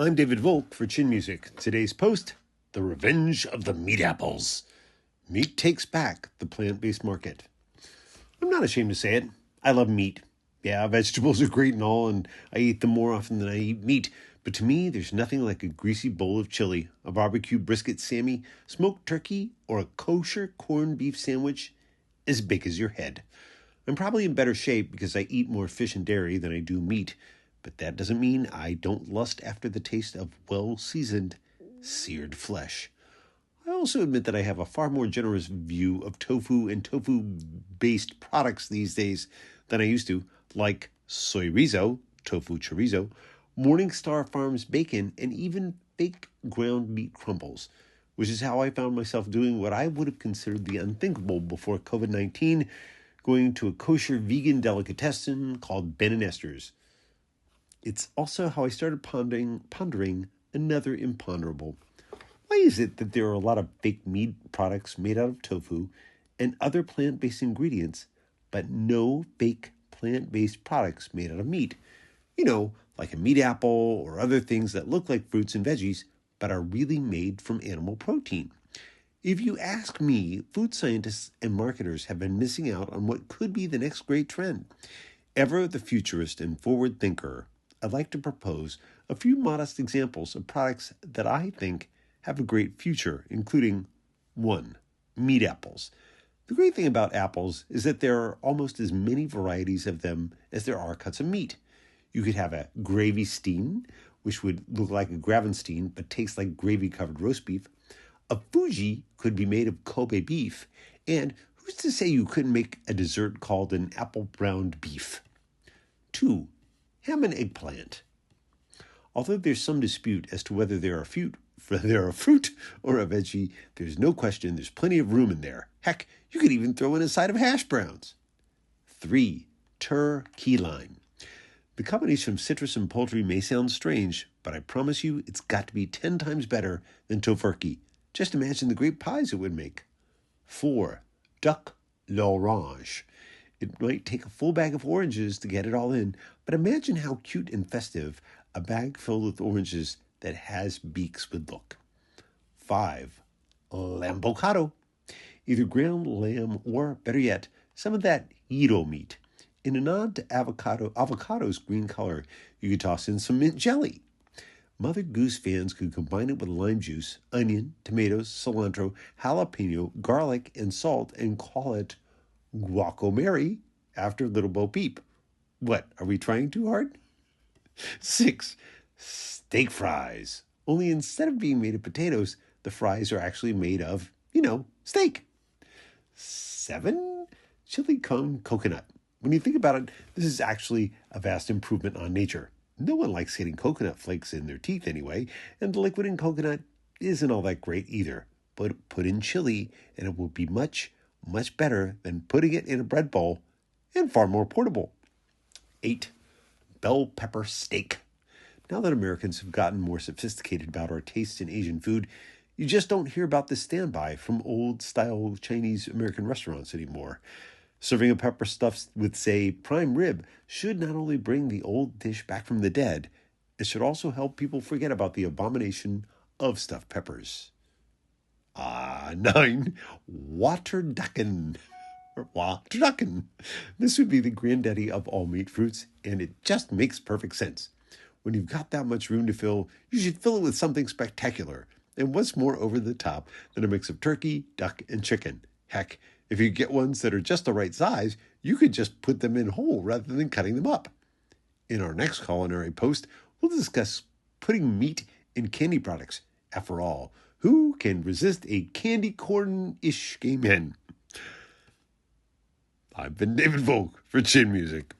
I'm David Volk for Chin Music. Today's post, The Revenge of the Meat Apples. Meat takes back the plant-based market. I'm not ashamed to say it. I love meat. Yeah, vegetables are great and all, and I eat them more often than I eat meat. But to me, there's nothing like a greasy bowl of chili, a barbecue brisket Sammy, smoked turkey, or a kosher corned beef sandwich as big as your head. I'm probably in better shape because I eat more fish and dairy than I do meat. But that doesn't mean I don't lust after the taste of well-seasoned, seared flesh. I also admit that I have a far more generous view of tofu and tofu-based products these days than I used to, like soy rizo, tofu chorizo, Morningstar Farms bacon, and even fake ground meat crumbles, which is how I found myself doing what I would have considered the unthinkable before COVID-19, going to a kosher vegan delicatessen called Ben & Esther's. It's also how I started pondering another imponderable. Why is it that there are a lot of fake meat products made out of tofu and other plant-based ingredients, but no fake plant-based products made out of meat? You know, like a meat apple or other things that look like fruits and veggies, but are really made from animal protein. If you ask me, food scientists and marketers have been missing out on what could be the next great trend. Ever the futurist and forward thinker, I'd like to propose a few modest examples of products that I think have a great future, including 1. Meat apples. The great thing about apples is that there are almost as many varieties of them as there are cuts of meat. You could have a gravy steam, which would look like a Gravenstein but tastes like gravy-covered roast beef. A Fuji could be made of Kobe beef, and who's to say you couldn't make a dessert called an apple-browned beef? 2. Ham and eggplant. Although there's some dispute as to whether they're a fruit or a veggie, there's no question there's plenty of room in there. Heck, you could even throw in a side of hash browns. 3. Turkey lime. The combination of citrus and poultry may sound strange, but I promise you it's got to be 10 times better than tofurkey. Just imagine the great pies it would make. 4. Duck l'orange. It might take a full bag of oranges to get it all in, but imagine how cute and festive a bag filled with oranges that has beaks would look. 5. Lambocado. Either ground lamb or, better yet, some of that gyro meat. In a nod to avocado's green color, you could toss in some mint jelly. Mother Goose fans could combine it with lime juice, onion, tomatoes, cilantro, jalapeno, garlic, and salt and call it guacamole after Little Bo Peep. What, are we trying too hard? 6. Steak fries. Only instead of being made of potatoes, the fries are actually made of, steak. 7. Chili con coconut. When you think about it, this is actually a vast improvement on nature. No one likes getting coconut flakes in their teeth anyway, and the liquid in coconut isn't all that great either. But put in chili, and it will be much, much better than putting it in a bread bowl, and far more portable. 8. Bell pepper steak. Now that Americans have gotten more sophisticated about our tastes in Asian food, you just don't hear about this standby from old-style Chinese American restaurants anymore. Serving a pepper stuffed with, say, prime rib should not only bring the old dish back from the dead, it should also help people forget about the abomination of stuffed peppers. 9. Waterducken. This would be the granddaddy of all meat fruits, and it just makes perfect sense. When you've got that much room to fill, you should fill it with something spectacular. And what's more over the top than a mix of turkey, duck, and chicken? Heck, if you get ones that are just the right size, you could just put them in whole rather than cutting them up. In our next culinary post, we'll discuss putting meat in candy products. After all, who can resist a candy corn-ish game hen? I've been David Volk for Chin Music.